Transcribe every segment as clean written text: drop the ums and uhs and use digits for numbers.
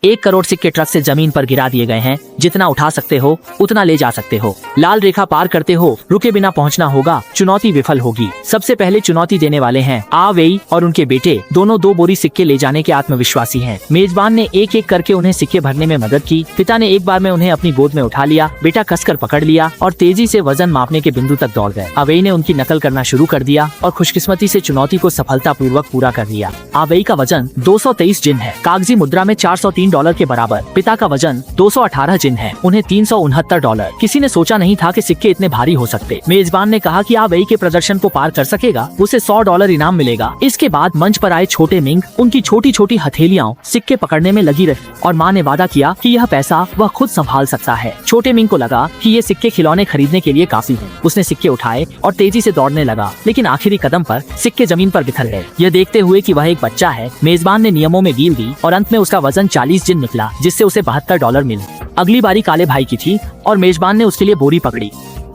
1 करोड़ सिक्के ट्रक से जमीन पर गिरा दिए गए हैं। जितना उठा सकते हो उतना ले जा सकते हो। लाल रेखा पार करते हो, रुके बिना पहुंचना होगा, चुनौती विफल होगी। सबसे पहले चुनौती देने वाले हैं आ वेई और उनके बेटे, दोनों 2 बोरी सिक्के ले जाने के आत्मविश्वासी हैं। मेजबान ने एक एक करके उन्हें सिक्के भरने में मदद की। पिता ने एक बार में उन्हें अपनी गोद में उठा लिया, बेटा कसकर पकड़ लिया और तेजी से वजन मापने के बिंदु तक दौड़ गए। अवेई ने उनकी नकल करना शुरू कर दिया और खुशकिस्मती से चुनौती को सफलतापूर्वक पूरा कर लिया। अवेई का वजन 223 जिन है, कागजी मुद्रा में $403 के बराबर। पिता का वजन 218 जिन है, उन्हें $369। किसी ने सोचा नहीं था कि सिक्के इतने भारी हो सकते। मेजबान ने कहा कि अवेई के प्रदर्शन को पार कर सकेगा, उसे $100 इनाम मिलेगा। इसके बाद मंच पर आए छोटे मिंग, उनकी छोटी छोटी हथेलियां सिक्के पकड़ने में लगी रही और माँ ने वादा किया कि यह पैसा वह खुद संभाल सकता है। छोटे मिंग को लगा कि ये सिक्के खिलौने खरीदने के लिए काफी है। उसने सिक्के उठाए और तेजी से दौड़ने लगा, लेकिन आखिरी कदम पर सिक्के जमीन पर बिखर गए। यह देखते हुए कि वह एक बच्चा है, मेजबान ने नियमों में ढील दी और अंत में उसका वजन 40 जिन निकला, जिससे उसे $72 मिले। अगली बारी काले भाई की थी और मेजबान ने उसके लिए बोरी पकड़ी।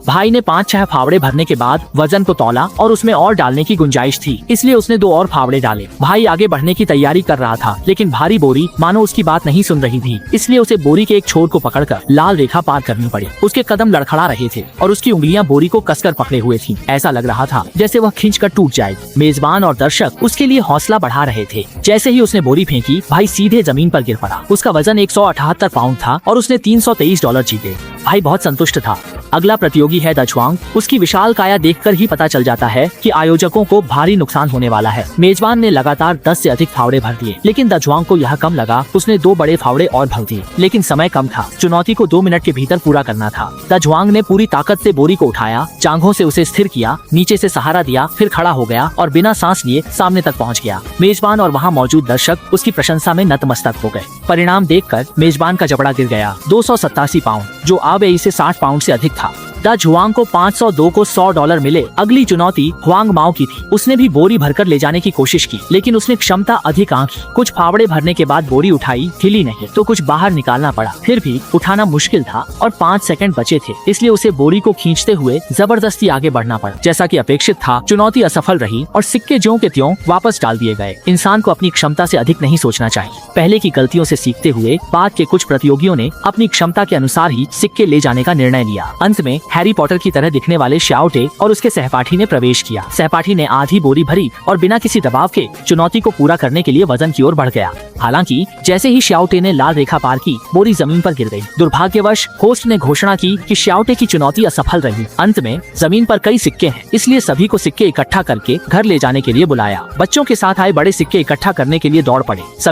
भाई ने 5-6 फावड़े भरने के बाद वजन को तौला और उसमें और डालने की गुंजाइश थी, इसलिए उसने 2 और फावड़े डाले। भाई आगे बढ़ने की तैयारी कर रहा था, लेकिन भारी बोरी मानो उसकी बात नहीं सुन रही थी, इसलिए उसे बोरी के एक छोर को पकड़कर लाल रेखा पार करनी पड़ी। उसके कदम लड़खड़ा रहे थे और उसकी उंगलियां बोरी को कसकर पकड़े हुए थी। ऐसा लग रहा था जैसे वह खींचकर टूट जाएगी। मेजबान और दर्शक उसके लिए हौसला बढ़ा रहे थे। जैसे ही उसने बोरी फेंकी, भाई सीधे जमीन पर गिर पड़ा। उसका वजन 178 पाउंड था और उसने $323 जीते। भाई बहुत संतुष्ट था। अगला प्रतियोगी है दजुआंग। उसकी विशाल काया देखकर ही पता चल जाता है कि आयोजकों को भारी नुकसान होने वाला है। मेजबान ने लगातार 10 से अधिक फावड़े भर दिए, लेकिन दजुआंग को यह कम लगा। उसने 2 बड़े फावड़े और भर दिए, लेकिन समय कम था। चुनौती को 2 मिनट के भीतर पूरा करना था। दजुआंग ने पूरी ताकत से बोरी को उठाया, जांघों से उसे स्थिर किया, नीचे से सहारा दिया, फिर खड़ा हो गया और बिना सांस लिए सामने तक पहुँच गया। मेजबान और वहाँ मौजूद दर्शक उसकी प्रशंसा में नतमस्तक हो गए। परिणाम देखकर मेजबान का जबड़ा गिर गया, 287 पाउंड, जो अवेई से 60 पाउंड से अधिक था। दजुआंग को 502 को $100 मिले। अगली चुनौती हुआंग माओ की थी। उसने भी बोरी भरकर ले जाने की कोशिश की, लेकिन उसने क्षमता अधिक आंकी। कुछ फावड़े भरने के बाद बोरी उठाई, हिली नहीं, तो कुछ बाहर निकालना पड़ा। फिर भी उठाना मुश्किल था और 5 सेकंड बचे थे, इसलिए उसे बोरी को खींचते हुए जबरदस्ती आगे बढ़ना पड़ा। जैसा कि अपेक्षित था, चुनौती असफल रही और सिक्के ज्यों के त्यों वापस डाल दिए गए। इंसान को अपनी क्षमता से अधिक नहीं सोचना चाहिए। पहले की गलतियों से सीखते हुए बाद के कुछ प्रतियोगियों ने अपनी क्षमता के अनुसार ही सिक्के ले जाने का निर्णय लिया। अंत में हैरी पॉटर की तरह दिखने वाले श्याओटे और उसके सहपाठी ने प्रवेश किया। सहपाठी ने आधी बोरी भरी और बिना किसी दबाव के चुनौती को पूरा करने के लिए वजन की ओर बढ़ गया। हालांकि जैसे ही श्याओटे ने लाल रेखा पार की, बोरी जमीन पर गिर गई। दुर्भाग्यवश होस्ट ने घोषणा की कि श्याओटे की चुनौती असफल रही। अंत में जमीन पर कई सिक्के हैं, इसलिए सभी को सिक्के इकट्ठा करके घर ले जाने के लिए बुलाया। बच्चों के साथ आए बड़े सिक्के इकट्ठा करने के लिए दौड़ पड़े।